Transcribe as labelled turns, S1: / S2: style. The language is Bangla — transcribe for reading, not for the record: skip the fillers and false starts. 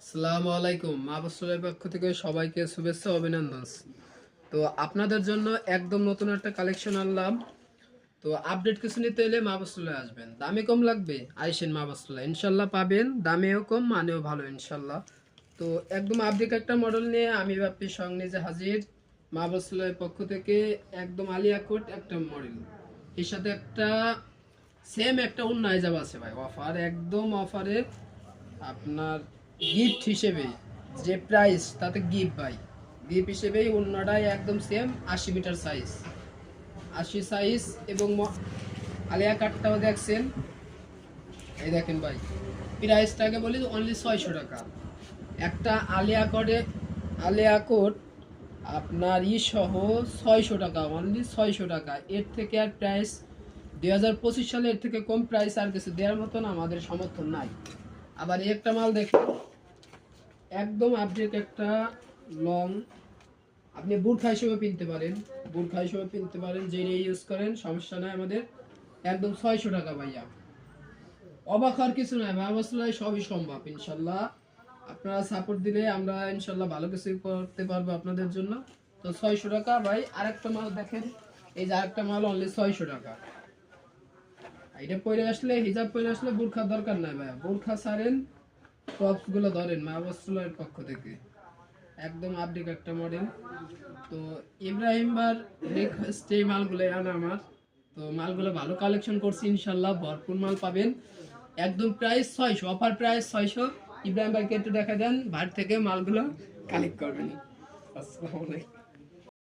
S1: আসসালামু আলাইকুম। মাহবুবের পক্ষ থেকে সবাইকে শুভেচ্ছা ও অভিনন্দন। তো আপনাদের জন্য একদম নতুন একটা কালেকশন আনলাম। তো আপডেট কিছু নিতে এলে মাহবুবে আসবেন। দামে কম লাগবে, আইসেন মাহবুবে ইনশাল্লাহ পাবেন। দামেও কম, মানেও ভালো ইনশাল্লাহ। তো একদম আপডেট একটা মডেল নিয়ে আমি বাপ্পির সঙ্গে নিজে হাজির। মাহবুবের পক্ষ থেকে একদম আলিয়া কোট একটা মডেল, এর সাথে একটা সেম একটা অন্য আইজাব আছে ভাই। অফার, একদম অফারে আপনার গিফট হিসেবে যে প্রাইস তাতে গিফট ভাই। গিফট হিসেবেই অন্যটাই একদম সেম 80 মিটার সাইজ, 80 সাইজ। এবং আলিয়া কাটটাও দেখছেন, এই দেখেন ভাই। প্রাইসটাকে বলি অনলি 600 টাকা। একটা আলিয়া কোডে, আলিয়া কোড আপনার সহ 600 টাকা, অনলি 600 টাকা। এর থেকে আর প্রাইস 2025 সালে এর থেকে কম প্রাইস আর কিছু দেওয়ার মতন আমাদের সমর্থন নাই। আবার এই একটা মাল দেখেন, একদম আপডেট একটা লং। আপনি বুরখা হিসেবে কিনতে পারেন, বুরখা হিসেবে কিনতে পারেন, যে ইউজ করেন সমস্যা নাই আমাদের। একদম 600 টাকা ভাইয়া। অবাক হওয়ার কিছু নাই, ব্যবস্থায় সবই সম্ভব ইনশাল্লাহ। আপনারা সাপোর্ট দিলে আমরা ইনশাল্লাহ ভালো কিছু করতে পারবো আপনাদের জন্য। তো 600 টাকা ভাই। আরেকটা মাল দেখেন, এই যে আরেকটা মাল অনলি 600 টাকা। এটা পরে আসলে, হিজাব পরে আসলে বুরখার দরকার নাই ভাইয়া। বুরখা ছাড়েন, টপস গুলো ধরেন মাহবুবের পক্ষ থেকে। একদম আপডেট একটা মডেল। তো ইব্রাহিম বার রিকোয়েস্ট এই মালগুলো আনা আমার। তো মালগুলো ভালো কালেকশন করছি ইনশাল্লাহ, ভরপুর মাল পাবেন। একদম প্রাইস 600, অফার প্রাইস 600। ইব্রাহিম ভাইকে একটু দেখা দেন, ভাই থেকে মালগুলো কালেক্ট করবেন। আসসালামু আলাইকুম।